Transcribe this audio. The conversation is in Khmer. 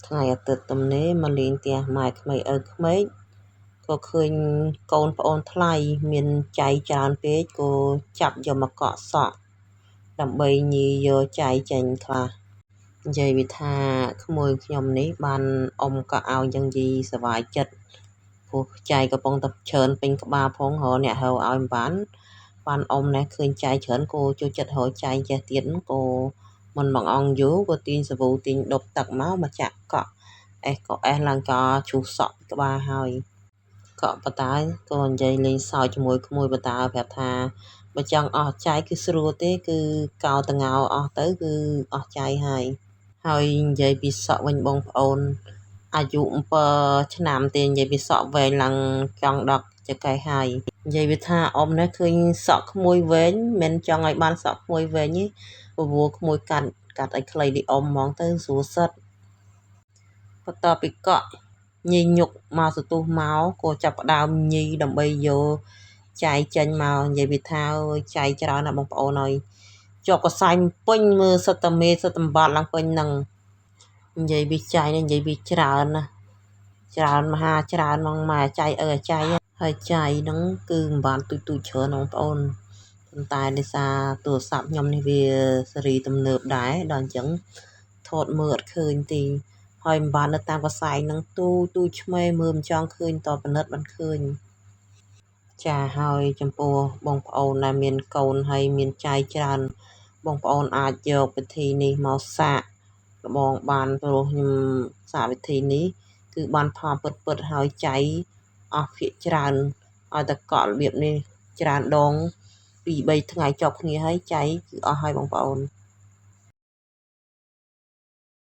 ថ្ងៃអាទិត្យទំនេរមកលេងផ្ទះម៉ែក្មេកឪក្មេកក៏ឃើញកូនប្អូនថ្លៃមានចៃច្រើនពេកក៏ចាប់យកមកកក់សក់ដើម្បីញីយកចៃចេញខ្លះនិយាយវាថាក្មួយខ្ញុំនេះបានអ៊ំក៏ឲ្យយ៉ាងយីសប្បាយចិត្តព្រោះចៃកំពុងតែច្រើនពេញក្បាលផងរកអ្នកហៅឲ្យមិនបានអ៊ំណែឃើញចៃច្រើនក៏ចូលចិត្តរកចៃចេះទៀតក៏មិនមកអង្គយូរក៏ទាញសាប៊ូទាញដុបទឹកមកចាក់កក់អេសឡើងក៏ឈូសសក់ក្បាលហើយកក់បតាក៏និយាយលេងសើចជាមួយក្មួយបតាប្រាប់ថាបើចង់អស់ចៃគឺស្រួលទេគឺកោតងោអស់ទៅគឺអស់ចៃហើយនិយាយពីសក់វិញបងប្អូនអាយុ7ឆ្នាំទេនិយាយពីសក់វែងឡើងចង់ដល់ចកេះហើយនិយាយវាថាអ៊ំនេះឃើញសក់ក្មួយវែងមិនចង់ឲ្យបានសក់ក្មួយវែងទេព្រោះក្មួយកាត់ឲ្យខ្លីដូចអ៊ំហ្មងទៅស្រួលសិតបន្ទាប់ពីកក់ញីញុកមកសទុះមកក៏ចាប់ផ្ដើមញីដើម្បីយកចៃចេញមកនិយាយវាថាអើយចៃច្រើនណាស់បងប្អូនអើយជាប់កសែងពេញមើលសិតតែមេសិតតែបាត់ឡើងពេញហ្នឹងនិយាយពីចៃនេះនិយាយពីច្រើនណាស់ច្រើនមហាច្រើនហ្មងម៉ែចៃឪចៃហើយចៃហ្នឹងគឺមិនបានទូចច្រើនបងប្អូនប៉ុន្តែដោយសារទូរស័ព្ទខ្ញុំនេះវាស៊េរីទំនើបដែរដល់អញ្ចឹងថតមើលអត់ឃើញទេហើយមិនបាននៅតាមកសែងហ្នឹងទូឆ្មេមើលមិនចង់ឃើញតបណិតបានឃើញចាហើយចំពោះបងប្អូនដែលមានកូនហើយមានចៃច្រើនបងប្អូនអាចយកវិធីនេះមកសាកលបងបានព្រោះខ្ញុំសាកវិធីនេះគឺបានផលពិតហើយចៃអស់ភាគច្រើនឲ្យតែកក់របៀបនេះច្រើនដង2-3ថ្ងៃជាប់គ្នាហើយចៃគឺអស់ហើយបងប្អូន